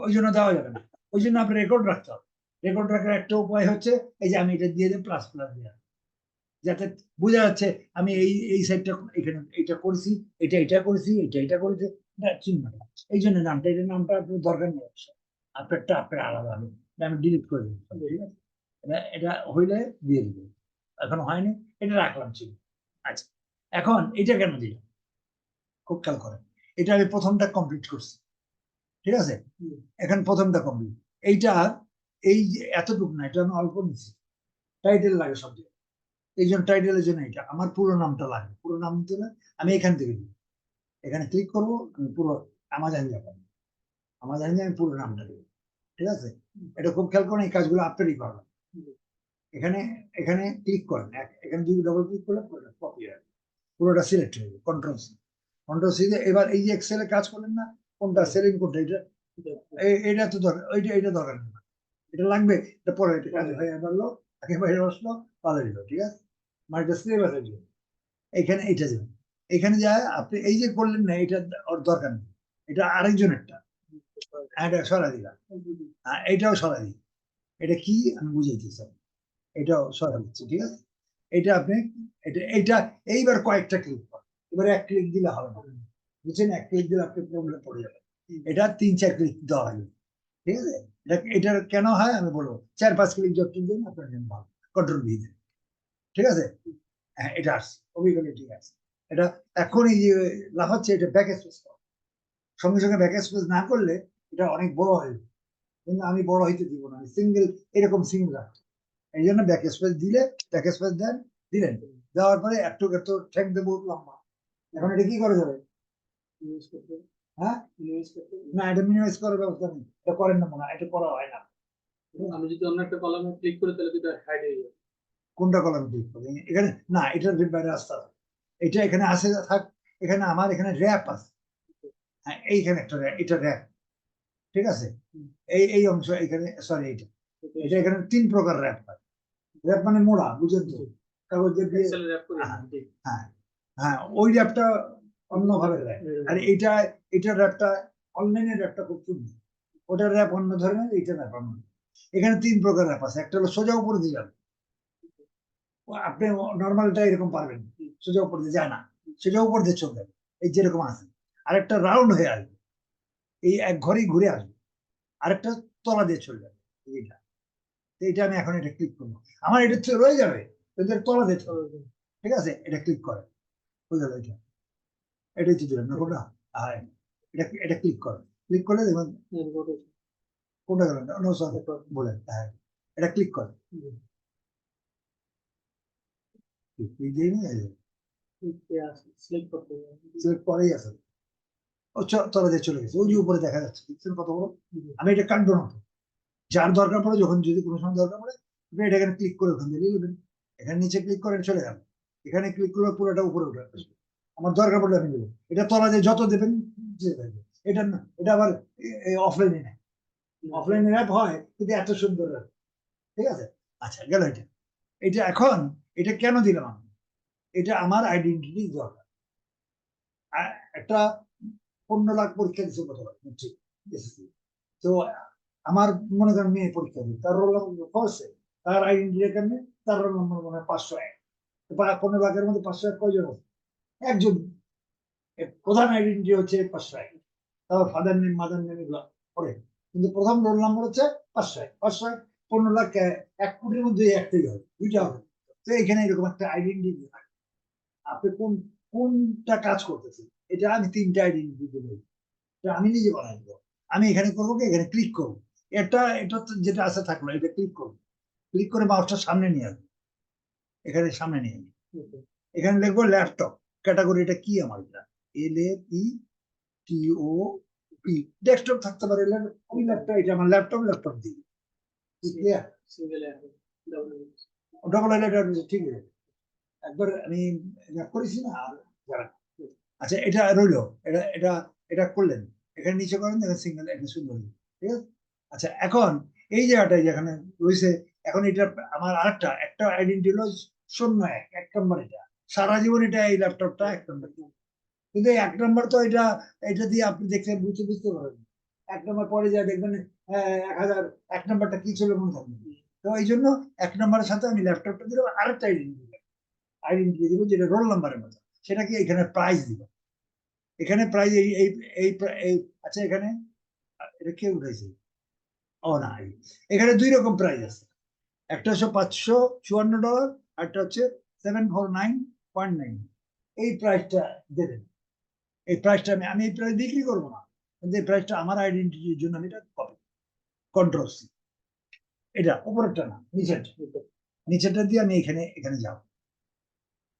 ওই জন্য দেওয়া যাবে না, ওই জন্য আপনি রেকর্ড রাখতে হবে। রেকর্ড রাখার একটা উপায় হচ্ছে এই যে আমি এটা দিয়ে দিই প্লাস প্লাস দিয়ে, যাতে বোঝা যাচ্ছে আমি এই এই সাইডটা এখানে এটা করেছি, এটা এটা করেছি, এটা এটা করেছি, এটা চিহ্ন। এই জন্য নামটা, এটার নামটা আপনার দরকার নেই, আপনারটা আপনার আলাদা হবে। আমি ডিলিট করে দিই, ঠিক আছে? এটা হইলে দিয়ে দিব, এখন হয়নি, এটা রাখলাম ছিল। আচ্ছা, এখন এটা কেন দিলাম খুব খেয়াল করেন, এটা আমি প্রথমটা কমপ্লিট করছি, ঠিক আছে? এখন প্রথমটা কমপ্লিট, এইটা এই যে এতটুকু না, এটা আমি অল্প নিচ্ছি, টাইটেল লাগে সব জায়গায়, এই জন্য টাইটেলের জন্য এটা আমার পুরো নামটা লাগে, পুরো নাম দিলে আমি এখান থেকে দিই, এখানে ক্লিক করবো, আমি পুরো আমাজন যাবো, আমাজন আমি পুরো নামটা দেবো, ঠিক আছে? এটা খুব খেয়াল করেন, এই কাজগুলো আপনারই করবেন। এখানে এখানে ক্লিক করেন, এখানে যদি ডবল ক্লিক করলে পুরোটা কপি হয়, পুরোটা সিলেক্ট হয়ে যাবে, কন্ট্রোল সি, কন্ট্রোল সি। এবার এই যে এক্সেলে কাজ করলেন না, কোনটা সেলিং কোনটা, এটা এটা তো দরকার, এটা দরকার না, এটা লাগবে, এটা পরে এটা কাজে হয়ে গেলো, একেবারে আসলো, পালা দিল, ঠিক আছে? মানে এটা সিলেবাস আছে, এখানে এইটা যাবেন, এখানে যায় আপনি এই যে করলেন না, এটা ওর দরকার নেই, এটা আরেকজনেরটা, এটা সরা দিলাম, এইটাও সরা দিই, এটা কি আমি বুঝাইছি স্যার, এটাও সরা দিচ্ছি, ঠিক আছে? এটা আপনি এটা এইবার কয়েকটা ক্লিক করেন, এবারে এক ক্লিক দিলে হবে না, বুঝছেন? এক ক্লিক দিলে আপনি প্রবলেম পড়ে যাবেন, এটা 3-4 ক্লিক দেওয়া লাগে, ঠিক আছে? এটা কেন হয় আমি বলবো, 4-5 ক্লিক যত দিন আপনার জন্য ভালো, কন্ট্রোল দিয়ে দেন, ঠিক আছে? হ্যাঁ, এটা আসছে, অভিজ্ঞতা ঠিক আছে। এটা এখন এই যে লাফাচ্ছে, এটা ব্যাক স্পেস সঙ্গে সঙ্গে ব্যাক স্পেস না করলে এটা অনেক বড় হয়ে যাবে, কিন্তু আমি বড় হইতে দিব না, সিঙ্গেল এরকম সিঙ্গেল রাখবো, এই জন্য ব্যাক স্পেস দিলে, ব্যাক স্পেস দেন, দিলেন, দেওয়ার পরে একটু একটু ঠেক দেবো লম্বা, এখন এটা কি করা যাবে? হ্যাঁ, না, এটা মিনিমাইজ করার ব্যবস্থা নেই, এটা করেন না মনে হয়, এটা করা হয় না। আমি যদি অন্য একটা কলামে ক্লিক করি তাহলে কিন্তু হাইড হয়ে যাবে। কোনটা কলামে ক্লিক করবে এখানে? না, এটার বাইরে আসতে হবে, এটা এখানে আসে থাক, এখানে আমার এখানে র্যাপ আছে, হ্যাঁ, এইখানে একটা এটা র্যাপ, ঠিক আছে? এই অংশ এখানে, সরি, এটা এটা এখানে 3 প্রকার র্যাপ হয়, র্যাপ মানে মোড়া, বুঝেন তো, কাগজের দিয়ে, হ্যাঁ হ্যাঁ, ওই র্যাপটা অন্যভাবে র্যাপ, আর এটা র্যাপটা অনলাইনের র্যাপটা খুব সুন্দর, ওটার র্যাপ অন্য ধরনের, এইটা র্যাপ অন্য। এখানে 3 প্রকার র্যাপ আছে, একটা হলো সোজা উপরে দিয়ে যাবে, আপনি নর্মালটা এরকম পারবেন, সোজা উপর দিয়ে যায় না, সোজা উপর দিয়ে চলবে, এই যেরকম আছে, আরেকটা রাউন্ড হয়ে আসবে, এই এক ঘরেই ঘুরে আসবে, আরেকটা তলা দিয়ে চলে যাবে, এইটা, এইটা আমি এখন এটা ক্লিক করবো, আমার এটা রয়ে যাবে, এদের তলা দিয়ে চলবে, ঠিক আছে? এটা ক্লিক করে হয়ে গেল, এটা এটাই তো দিলাম না কোনটা, আর এটা ক্লিক করে, ক্লিক করলে দেখবেন কোনটা গেল না, বলে, হ্যাঁ, এটা ক্লিক করে, ক্লিক দিয়ে সিলেক্ট করেই আছে, ও তলা দিয়ে চলে গেছে, ওই যে উপরে দেখা যাচ্ছে, দেখছেন কত বড়? আমি এটা কাটবো না, যার দরকার পড়ে, যখন যদি কোনো সময় দরকার পড়ে, আপনি এটা এখানে ক্লিক করে ওখান দিয়ে নেবেন, এখানে নিচে ক্লিক করে চলে গেল, এখানে ক্লিক করলে পুরোটা উপরে উঠে আসবে, আমার দরকার পড়লে আমি দেবো, এটা তলা দিয়ে যত দেবেন এটা না, এটা আবার অফলাইনে নেয়, অফলাইনে অ্যাপ হয় কিন্তু এত সুন্দর অ্যাপ, ঠিক আছে? আচ্ছা, গেল এটা, এটা এখন এটা কেন দিলাম আমি, এটা আমার আইডেন্টিটি দরকার, একটা 15 লাখ পরীক্ষা দিচ্ছে গতবার, ঠিক, তো আমার মনে করেন মেয়ে পরীক্ষা দিই, তার রোল নম্বর ফলসে, তার আইডেন্টি কেমনে, তার রোল নম্বর মনে হয় 501, 15 লাখের মধ্যে 501 কয়জন আছে? একজন, প্রধান আইডেন্টি হচ্ছে 501, তারপর ফাদার নেম, মাদার নেম এগুলো পড়ে, কিন্তু প্রথম রোল নম্বর হচ্ছে 501, 501, 15 লাখ, 1 কোটির মধ্যে একটাই হবে, দুইটা হবে, তো এখানে এরকম একটা আইডেন্টি থাকে, আপনি কোনটা কাজ করতেছেন, এটা আমি 3টা আইডেন্টি দেবো, আমি নিজে বানাই দেবো, আমি এখানে করবো কি, এখানে ক্লিক করবো, এটা যেটা আছে থাকলো, এটা ক্লিক করবো, ক্লিক করে মাউসটা সামনে নিয়ে আসবো, এখানে সামনে নিয়ে আসবো, এখানে লিখবো ল্যাপটপ, ক্যাটাগরি এটা কি আমার, এটা LAPTOP, ডেস্কটপ থাকতে পারে, ওই ল্যাপটপ, এটা আমার ল্যাপটপ দিই, ডবল এলিভেটর, ঠিক আছে? একবার আমি করেছি না, আর যারা, আচ্ছা, এটা রইলো, এটা এটা এটা করলেন, এখানে নিচে করেন, দেখেন সিঙ্গেল, এটা সুন্দর, ঠিক আছে? আচ্ছা, এখন এই জায়গাটায় যেখানে রয়েছে, এখন এটা আমার আরেকটা একটা আইডেন্টি হলো 01, 1 নম্বর, এটা সারা জীবন এটা, এই ল্যাপটপটা 1 নম্বর, কিন্তু এই 1 নম্বর তো এটা দিয়ে আপনি দেখতে বুঝতে পারবেন, 1 নম্বর পরে যা দেখবেন 1000, 1 নম্বরটা কি ছিল মনে থাকবে, তো এই জন্য 1 নম্বরের সাথে আমি ল্যাপটপটা দিলাম, আরেকটা আইডেন্টি দিব যেটা রোল নাম্বারের মতো, সেটাকে এখানে প্রাইস দিব, এখানে প্রাইস এই, আচ্ছা, এখানে এটা কে উঠাইছে, ও না, এখানে দুই রকম প্রাইস আছে, একটা হচ্ছে $554, একটা হচ্ছে 749.9। এই প্রাইসটা দেবেন, এই প্রাইসটা আমি এই প্রাইস বিক্রি করবো না, কিন্তু এই প্রাইসটা আমার আইডেন্টিটির জন্য আমি এটা কপি, কন্ট্রোল সি, এটা উপরেরটা না, নিচেরটা দিয়ে আমি এখানে এখানে যাব,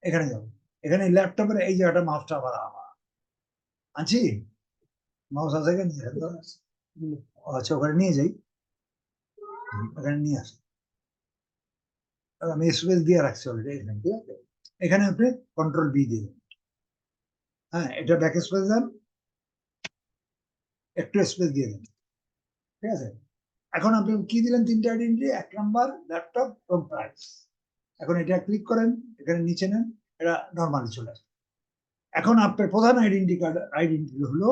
এখানে যাব, এখানে ল্যাপটপের এই জায়গাটা মাউসটা আবার আমার আছি, মাউস আছে এখানে, আচ্ছা ওখানে নিয়ে যাই, ওখানে নিয়ে আসি, আমি স্পেস দিয়ে রাখছি অলরেডি এখানে, ঠিক আছে? এখানে আপনি কন্ট্রোল বি দিয়ে দেবেন, হ্যাঁ এটা ব্যাক স্পেস দেন, একটু স্পেস দিয়ে দেন, ঠিক আছে? এখন আপনি কি দিলেন, তিনটা আইডেন্টি, 1 নাম্বার, ল্যাপটপ এবং প্রাইস। এখন এটা ক্লিক করেন, এখানে নিচে নেন, এটা নর্মালি চলে আসে। এখন আপনার প্রধান আইডেন্টি কার্ড আইডেন্টি হলো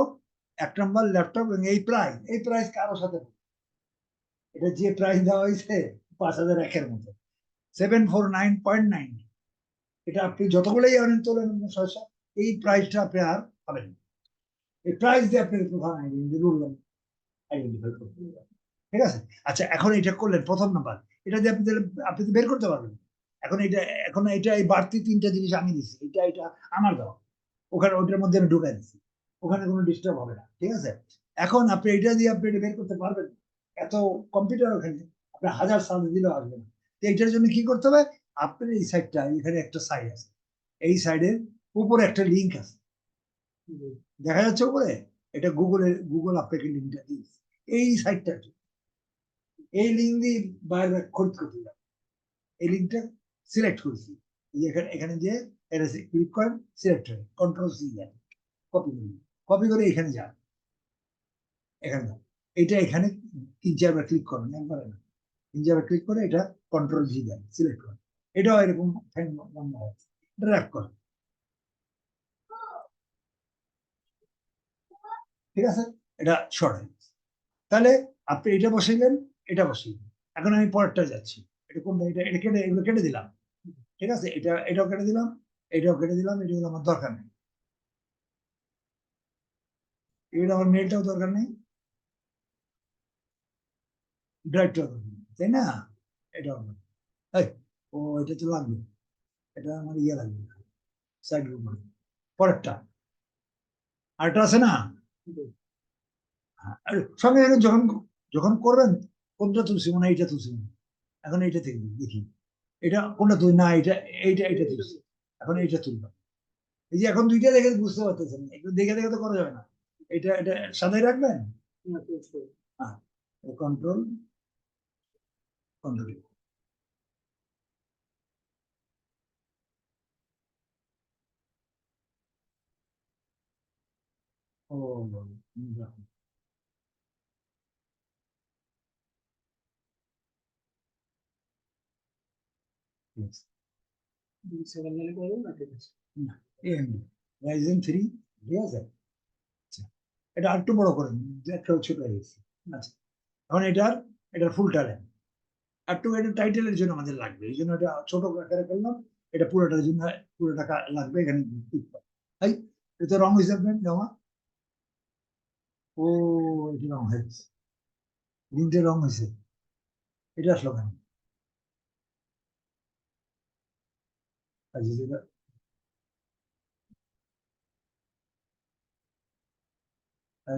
1 নাম্বার, ল্যাপটপ এবং এই প্রাইস কারোর সাথে, এটা যে প্রাইস দেওয়া হয়েছে 5001-এর মতো, 749.9, এটা আপনি যতগুলোই আনেন তোলেন এই প্রাইসটা আপনি আর পাবেন, এই প্রাইস দিয়ে আপনি প্রধান আইডেন্টি বললেন, আইডেন্টিফাই করতে পারবেন, ঠিক আছে? আচ্ছা এখন এটা করলেন প্রথম নাম্বার, এটা দিয়ে আপনি তো বের করতে পারবেন। এখন এটা এই বাড়তি তিনটা জিনিস আমি দিচ্ছি, এটা আমার দেওয়া, ওখানে ওইটার মধ্যে আমি ঢুকাই দিচ্ছি, ওখানে কোনো ডিস্টার্ব হবে না, ঠিক আছে? এখন আপনি এটা দিয়ে আপনি এটা বের করতে পারবেন, এত কম্পিউটার ওখানে আপনি 1000 সাল দিলেও আসবে না। তো এইটার জন্য কি করতে হবে, আপনার এই সাইডটা, এখানে একটা সাইড আছে, এই সাইডের উপরে একটা লিঙ্ক আছে, দেখা যাচ্ছে উপরে, এটা গুগল আপনাকে লিঙ্কটা দিয়েছে, এই সাইটটা, এই লিঙ্ক দিয়ে বাইরে খরিদ করতে যাবে, এই লিঙ্কটা সিলেক্ট করেছি, এখানে এখানে যে এটা ক্লিক করেন, সিলেক্ট হয়, কন্ট্রোল সি দেন, কপি করুন, কপি করে এখানে যান, এখানে যান, এটা এখানে 3-4 বার ক্লিক করুন, একবারে না, 3-4 বার ক্লিক করে এটা কন্ট্রোল জি দেন, সিলেক্ট করেন, এটাও এরকম ড্র্যাগ করেন, ঠিক আছে? এটা সরাই, তাহলে আপনি এটা বসাইলেন, এটা বসাইলেন, এখন আমি পরেরটা যাচ্ছি, এটা কোনটা, এটা কেটে, এগুলো কেটে দিলাম, ঠিক আছে? এটাও কেটে দিলাম, এটাও কেটে দিলাম, এটাগুলো আমার দরকার নেই, এটা আমার মেলটাও দরকার নেই, ড্রাইভটাও দরকার নেই, তাই না? এটাও আমার, এই, ও এটা তো লাগবে, এটা আমার ইয়ে লাগবে, সাইড গ্রুপ, পরেরটা আরেকটা আছে না, আর সঙ্গে সঙ্গে যখন যখন করবেন, কোনটা তুলছি মানে এইটা তুলছি মনে হয়। এখন এইটা থেকে দেখি, এটা কোনটা তুই না, এইটা তুলছি, এখন এইটা তুললাম, এই যে এখন দুইটা দেখে বুঝতে পারতেছেন, একটু দেখে দেখে তো করা যাবে না, এটা সাদাই রাখবেন, হ্যাঁ, কন্ট্রোল, কন্ট্রোল, ও দেখুন, yes, না, Ryzen 3, ঠিক আছে? আচ্ছা, এটা আরেকটু বড় করেন, একটা ছোট হয়ে গেছে, আচ্ছা, এখন এটার ফুলটা নেন, একটু এটা টাইটেলের জন্য আমাদের লাগবে, এই জন্য এটা ছোট আকারে করলাম, এটা পুরোটার জন্য পুরোটা লাগবে, এখানে click করো। তাই এটা রং হিসাবে দেওয়া, ও এটা রং হয়েছে, লিঙ্কটা রং হয়েছে, এটা আসলো কেন, আচ্ছা যেটা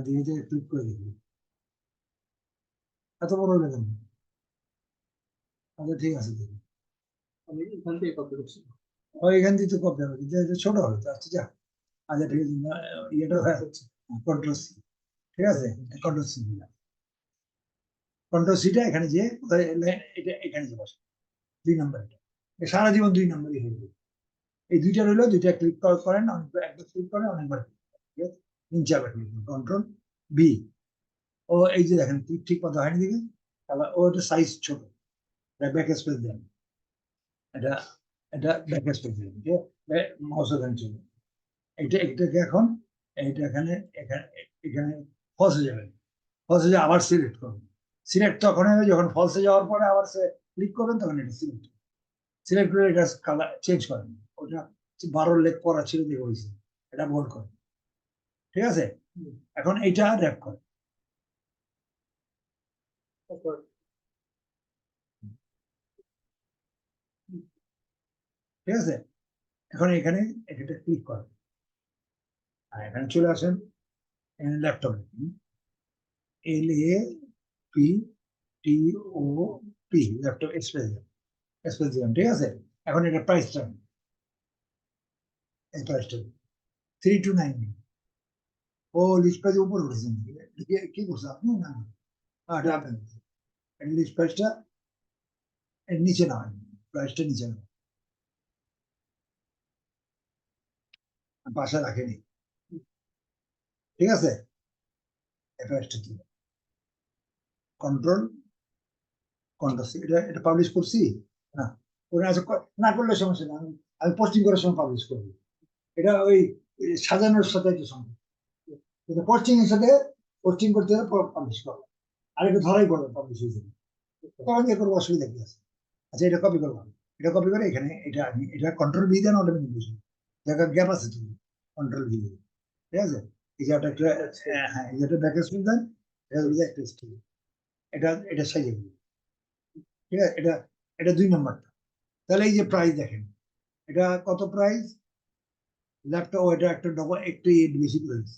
দিয়ে ক্লিক করে দেখি, এত বড় হলে কেন, আচ্ছা ঠিক আছে দেখি, আমি এখান থেকে কপি করছি। ও এখান থেকে তো কপি হবে, কিন্তু এটা ছোট হবে তো, আচ্ছা যা, আচ্ছা ঠিক আছে, ইয়েটা হয়ে যাচ্ছে, কন্ট্রোল সি, ঠিক আছে, কন্ট্রোল সি দিলাম, কন্ট্রোল সিটা এখানে যে কোথায় এটা এখানে যে বসে 2 নাম্বার, এটা সারা জীবন 2 নাম্বারই হয়ে যাবে, এই দুইটা রইলো, দুইটা ক্লিক করেন, অনেকবার একবার ক্লিক করেন, অনেকবার তিন-চারবার ক্লিক করেন, কন্ট্রোল বি, ও এই যে দেখেন ঠিক মতো হয়নি দিকে, তাহলে ও এটা সাইজ ছোট, ব্যাক স্পেস দেন, এটা এটা ব্যাক স্পেস দেন, মাউস ওখানে চলে, এটাকে এখন এইটা এখানে এখানে এখানে ফলসে যাবেন, ফলসে যে আবার সিলেক্ট করবেন, সিলেক্ট তখন হবে যখন ফলসে যাওয়ার পরে আবার সে ক্লিক করবেন, তখন এটা সিলেক্ট, সিলেক্ট করে এটা কালার চেঞ্জ করেন, ওটা 12 লেখ করা ছিল দিয়ে হয়েছে, এটা বোল্ড করেন, ঠিক আছে? এখন এইটা র্যাপ করেন, ঠিক আছে, এখন এখানে এটা ক্লিক করেন আর এখানে চলে আসেন ল্যাপটপে, LAPTOP ল্যাপটপ স্পেস দিলাম, ঠিক আছে। এখন এটা প্রাইসটা এই প্রাইসটা 3299। ও লিস্ট প্রাইস উপরে উঠেছেন, কি করছে আপনি? না এটা আপনার লিস্ট প্রাইসটা এর নিচে না, প্রাইসটা নিচে না, পাশে রাখেনি, ঠিক আছে। এই প্রাইসটা কি কন্ট্রোল কন্ট্রোল এটা এটা পাবলিশ করছি না, করে আছে না করলে সমস্যা না, আমি পোস্টিং করার সময় পাবলিশ করবো। এটা ওই সাজানোর সাথে একটু সম্ভব, কিন্তু পোস্টিং এর সাথে পোস্টিং করতে হলে পাবলিশ করবো, আর একটু ধরাই পড়বে পাবলিশ হয়েছে, তখন এ করবো, অসুবিধা কি আছে। আচ্ছা এটা কপি করলাম, এটা কপি করে এখানে এটা আমি এটা কন্ট্রোল ভি দেন অটোমেটিক বুঝি, জায়গা গ্যাপ আছে তুমি কন্ট্রোল ভি, ঠিক আছে। এই যে একটা হ্যাঁ এই যে একটা ব্যাক স্পেস দেন, এটা হলো একটা স্টিল, এটা এটা সাইজে, ঠিক আছে। এটা এটা 2 নম্বরটা। তাহলে এই যে প্রাইস দেখেন, এটা কত প্রাইস, ল্যাপটপ এটা একটা ডবল একটু বেশি প্রাইস,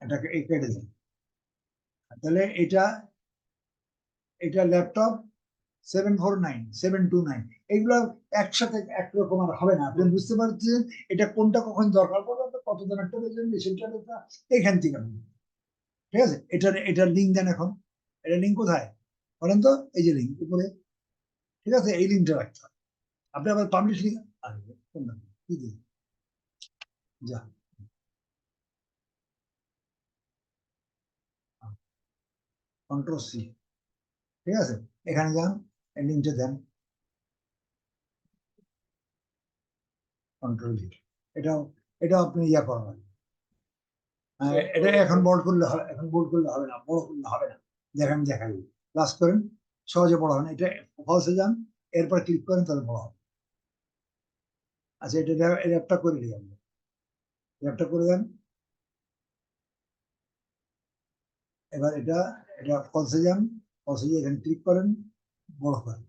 এটাকে এই কেটে দেন। তাহলে এটা এটা ল্যাপটপ 749 এইগুলো একসাথে একরকম আর হবে না, আপনি বুঝতে পারছেন এটা কোনটা কখন দরকার পড়বে, আপনার কত দাম একটা সেটা এখান থেকে আপনি, ঠিক আছে। এটার লিঙ্ক দেন এখন, এটা লিঙ্ক কোথায় বলেন তো, এই যে লিঙ্ক উপরে, ঠিক আছে, এই লিঙ্কটা রাখতে হবে। আপনি আবার পাবলিশ লিঙ্ক কি দিন যা কন্ট্রোল সি, ঠিক আছে, এখানে যান, এই লিঙ্কটা দেন, কন্ট্রোল ভি, এটাও এটাও আপনি ইয়া করবেন। এটা এখন বোল্ড করলে হবে, এখন বোল্ড করলে হবে না, বড় করলে হবে না, দেখেন দেখাই প্লাস করেন, সহজে বড় হবে না, এটা ফলসে যান, এরপর ক্লিক করেন তাহলে বড় হবে। আচ্ছা এটা ল্যাপটা করে দিই আমরা, ল্যাপটা করে দেন, এবার এটা এটা ফলসে যান, ফলসে গিয়ে এখানে ক্লিক করেন, বড় করেন,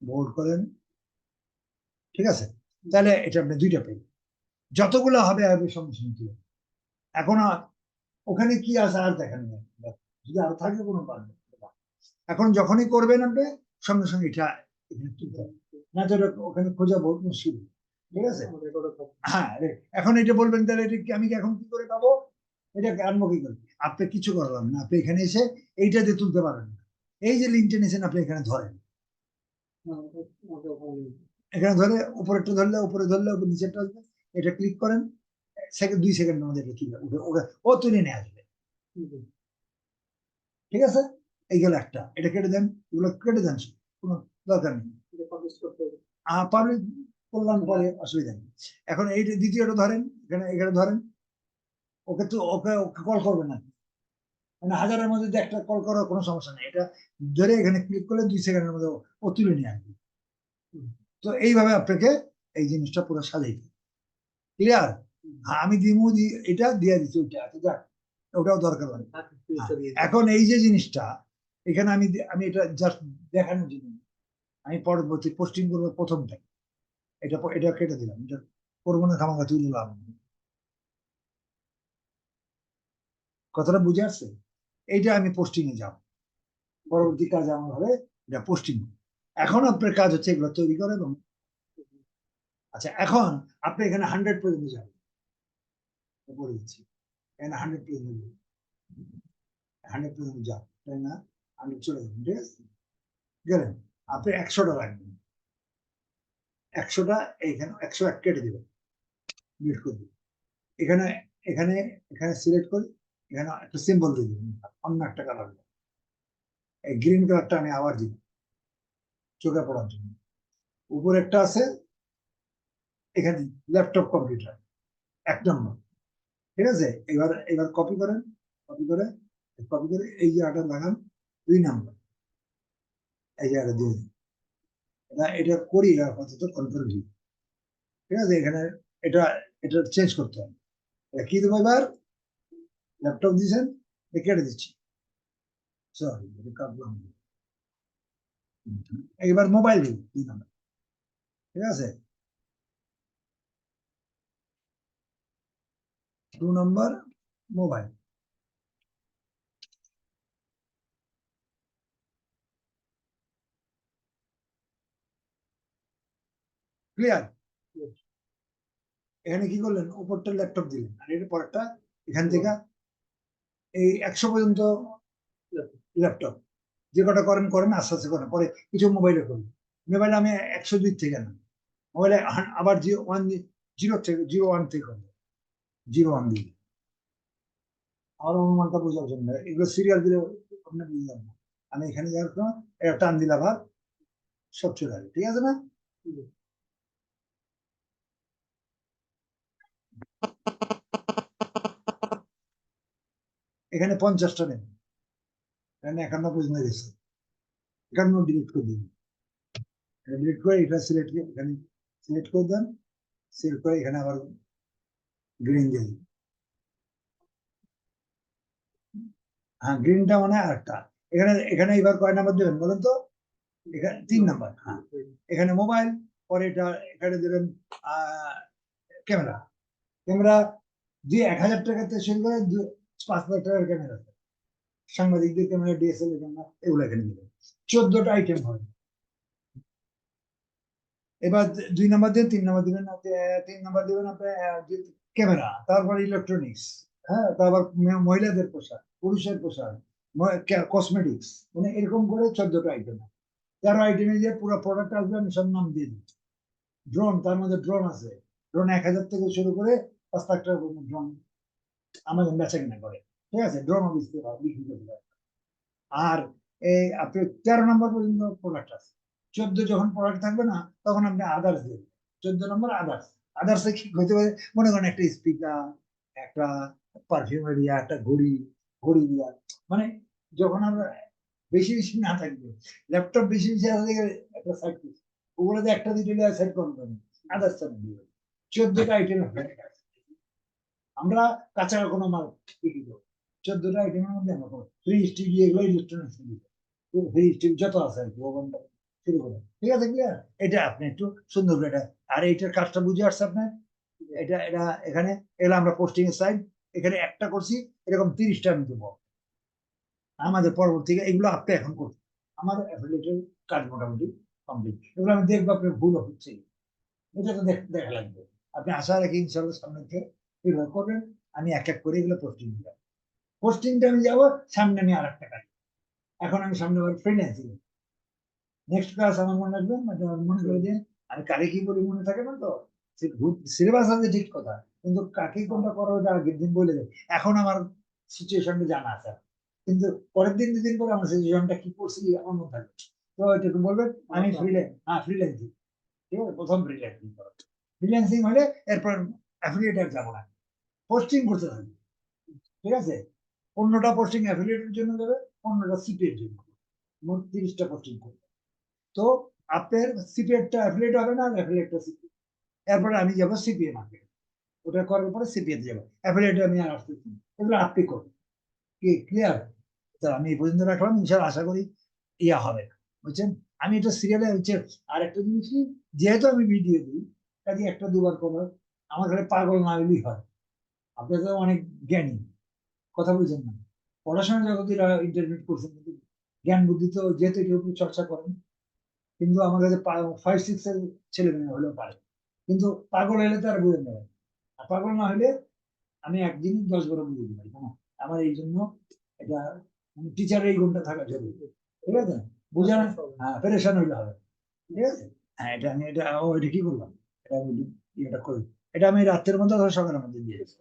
বোল্ড করেন, ঠিক আছে। তাহলে এটা আপনি দুইটা পেয়ে যতগুলো হবে হবে সঙ্গে সঙ্গে তুলে। এখন ওখানে কি আছে আর দেখেন না, যদি আরো থাকে কোনো পারবে, এখন যখনই করবেন আপনি সঙ্গে সঙ্গে এটা এখানে তুলতে হবে, না তো ওখানে খোঁজা বহুত মুশকিল, ঠিক আছে। হ্যাঁ এখন এটা বলবেন তাহলে এটা আমি এখন কি করে পাবো, এটাকে আনবো কি করে, আপনি কিছু করলাম না, আপনি এখানে এসে এইটা দিয়ে তুলতে পারেন না, এই যে লিঙ্কটা নিয়েছেন আপনি এখানে ধরেন, এখানে ধরে উপরেরটা ধরলে উপরে ধরলে উপর নিচেরটা আসবে, এটা ক্লিক করেন, 2 সেকেন্ডের মধ্যে এটা তুলে ও তুলে নিয়ে আসবে, ঠিক আছে। এই গেল একটা, এটা কেটে দেন, এগুলো কেটে দেন, কোনো দরকার নেই, পাবলিক করলাম পরে অসুবিধা নেই। এখন এই দ্বিতীয়টা ধরেন, এখানে এখানে ধরেন, ওকে তো ওকে ওকে কল করবে না, মানে হাজারের মধ্যে একটা কল করার কোনো সমস্যা নেই, এটা ধরে এখানে ক্লিক করলে 2 সেকেন্ডের মধ্যে ও তুলে নিয়ে আসবে। তো এইভাবে আপনাকে এই জিনিসটা পুরো সাজাইতে, ক্লিয়ার। আমি দিমু এটা দিয়ে দিচ্ছি, ওইটা আচ্ছা যাক, ওটাও দরকার হয়। এখন এই যে জিনিসটা এখানে আমি আমি এটা জাস্ট দেখানোর জন্য আমি পরবর্তী পোস্টিং করবো প্রথমটাই, এটা এটা কেটে দিলাম, এটা করবো না, খামাখা তুলে দিলাম, কথাটা বুঝে আসছে। এইটা আমি পোস্টিং এ যাব, পরবর্তী কাজ আমার হবে এটা পোস্টিং। এখন আপনার কাজ হচ্ছে এগুলো তৈরি করে এবং আচ্ছা এখন আপনি এখানে 100 পর্যন্ত যাবেন, বলে দিচ্ছি এখানে 100 পর্যন্ত 100 পর্যন্ত যান, তাই না, আমি চলে যাবেন, ঠিক আছে, গেলেন, আপনি 100টা রাখবেন, 100টা এইখানে 101 কেটে দিবেন, মিউট করে দিবেন, এখানে এখানে এখানে সিলেক্ট করে এখানে একটা সিম্বল দিয়ে দিবেন, অন্য একটা কালার, এই গ্রিন কালারটা আমি আবার দিব চোখে পড়ার জন্য, উপরে একটা আছে এখানে ল্যাপটপ কম্পিউটার 1 নম্বর, ঠিক আছে। এবার এবার কপি করেন, কপি করে কপি করে এই জায়গাটা লাগান 2 নম্বর, এই জায়গাটা দিয়ে দিন, এটা এটা করি আপাতত কন্ট্রোল ভি, ঠিক আছে। এখানে এটা এটা চেঞ্জ করতে হবে, এটা কি দেবো এবার, ল্যাপটপ দিয়েছেন কেটে দিচ্ছি, সরি কাটলাম। এবার মোবাইল দিন 2 নম্বর, ঠিক আছে? 2 নম্বর মোবাইল। ক্লিয়ার? এখানে কি করলেন, উপরটা ল্যাপটপ দিলেন, আর এর পরেরটা এখান থেকে এই 100 পর্যন্ত ল্যাপটপ। যে কটা করেন করেন, আস্তে আস্তে করেন, পরে কিছু মোবাইলে করুন। মোবাইলে আমি 102 থেকে না, মোবাইলে আবার 0 থেকে 01 থেকে করবো, 01 দিয়ে। আমার অনুমানটা বোঝার জন্য এগুলো সিরিয়াল দিলে আপনি বুঝে যাবেন না। আমি এখানে যাওয়ার পর একটা টান দিলে আবার সব চলে আসবে, ঠিক আছে না? এখানে 50টা নেন, এখানে 51 পর্যন্ত গেছে, 51 ডিলিট করে দিন। ডিলিট করে এটা সিলেক্ট করে এখানে সিলেক্ট করে দেন, সিলেক্ট করে এখানে আবার গ্রিন দিয়ে দিন। হ্যাঁ, গ্রিনটা মানে আরেকটা। এখানে এখানে এবার কয় নাম্বার দেবেন বলেন তো? এখানে 3 নাম্বার। হ্যাঁ, এখানে মোবাইল, পরে এটা এখানে দেবেন ক্যামেরা। ক্যামেরা দিয়ে 1000 টাকাতে শুরু করে 5 লাখ টাকার ক্যামেরা, সাংবাদিকদের ক্যামেরা, ডিএসএলআর ক্যামেরা, এগুলো এখানে দেবেন। 14টা আইটেম হবে। এবার 2 নাম্বার দিয়ে 3 নাম্বার দিবেন, 3 নাম্বার দিবেন আপনার ক্যামেরা, তারপর ইলেকট্রনিক্স, হ্যাঁ, তারপর মহিলাদের পোশাক, পুরুষের পোশাক, কসমেটিক্স, মানে এরকম করে 14টা আইটেম। 13 আইটেমে যে পুরো প্রোডাক্ট আসবে আমি সব নাম দিয়ে দিই। ড্রোন, তার মধ্যে ড্রোন আছে, ড্রোন 1000 থেকে শুরু করে 5 লাখ টাকা পর্যন্ত ড্রোন আমাদের বেচা কিনা করে, ঠিক আছে? ড্রোন বিক্রি করতে পারে। আর এই আপনি 13 নম্বর পর্যন্ত প্রোডাক্ট আছে। 14 যখন প্রোডাক্ট থাকবে না, তখন আপনি আদার্স দেবেন। 14 নম্বর আদার্স। আদার্স কি হতে পারে? মনে করেন একটা স্পিকার, একটা পারফিউমারি, একটা ঘড়ি, ঘড়ি দিয়া, মানে যখন আমরা বেশি বেশি না থাকবে, ল্যাপটপ বেশি বেশি আছে, একটা সাইড ওগুলোতে একটা দুটো সেট করবেন, আদার্স দিবেন। 14টা আইটেম আমরা কাঁচা কোনো মাল বিক্রি করবো। 14টা আইটেমের মধ্যে আমরা ফ্রিজ, টিভি, এগুলো ইলেকট্রনিক্স ফ্রিজ, টিভি যত আছে আর কি, ওভেন শুরু করে, ঠিক আছে? ক্লিয়ার? এটা আপনি একটু সুন্দর করে এটা, আর এইটার কাজটা বুঝে আসছে আপনার? এটা এটা এখানে এগুলো আমরা পোস্টিং এর সাইড, এখানে একটা করছি, এরকম 30টা আমি দেবো আমাদের পরবর্তী। এগুলো আপনি এখন করছেন, আমার অ্যাফিলিয়েটের কাজ মোটামুটি কমপ্লিট। এগুলো আমি দেখবো আপনার ভুল হচ্ছে, এটা তো দেখা লাগবে। আপনি আশা রাখি ইনশাল্লাহ সামনে থেকে এগুলো করবেন। আমি এক এক করে এগুলো পোস্টিং দিলাম। পোস্টিংটা আমি যাবো, সামনে আমি আর একটা কাজ, এখন আমি সামনে আবার ফ্রিল্যান্সিং নেক্সট ক্লাস আমার মনে রাখবেন, মনে করে দিন। আমি কারে কি বলি মনে থাকে না তো, সিলেবাস আছে ঠিক কথা, কিন্তু কাকে কোনটা করো ওটা আগের দিন বলে দেয়। এখন আমার সিচুয়েশনটা জানা আছে, কিন্তু পরের দিন 2 দিন পরে আমার সিচুয়েশনটা কি করছি আমার মনে থাকবে। তো এটা একটু বলবেন। আমি ফ্রিল্যান্সিং, ঠিক আছে? প্রথম ফ্রিল্যান্সিং করো, ফ্রিল্যান্সিং হলে এরপর অ্যাফিলিয়েটার যাবো না, পোস্টিং করতে থাকবে, ঠিক আছে? 15টা পোস্টিং অ্যাফিলিয়েটের জন্য দেবে, 15টা সিপি এর জন্য, মোট 30টা পোস্টিং করবে। তো আপনার সিপিএটা অ্যাফিলিয়েট হবে না, অ্যাফিলিয়েটটা সিপি। এরপরে আমি যাবো সিপিএ মার্কেট, ওটা করার পরে সিপিএ যাবো, অ্যাফিলিয়েট আমি আর আসতেছি না। এগুলো আপনি করবেন, কি ক্লিয়ার? তাহলে আমি এই পর্যন্ত রাখলাম, ইনশাআল্লাহ আশা করি ইয়া হবে, বুঝছেন? আমি এটা সিরিয়ালে হচ্ছে। আর একটা জিনিস কি, যেহেতু আমি ভিডিও দিই, কাজে একটা দুবার করবো, আমার ঘরে পাগল না হলেই হয়। আপনি তো অনেক জ্ঞানী, কথা বুঝছেন না? পড়াশোনা জগতে ইন্টারমিট করছেন, কিন্তু জ্ঞান বুদ্ধি তো যেহেতু এটার উপর চর্চা করেন, কিন্তু আমার কাছে 5-6 এর ছেলে মেয়ে হলেও পারে, কিন্তু পাগল হলে তো আর বুঝে নেবে। আর পাগল না হলে আমি একদিন 10 বার বুঝে দিতে পারি না। আমার এই জন্য এটা, টিচারের এই গুণটা থাকা জরুরি, ঠিক আছে? বুঝানো, হ্যাঁ, পেরেশান হইলে হবে, ঠিক আছে? হ্যাঁ, এটা আমি এটা কি করলাম, এটা আমি এটা করি, এটা আমি রাত্রের মধ্যে অথবা সকালের মধ্যে দিয়ে দিচ্ছি।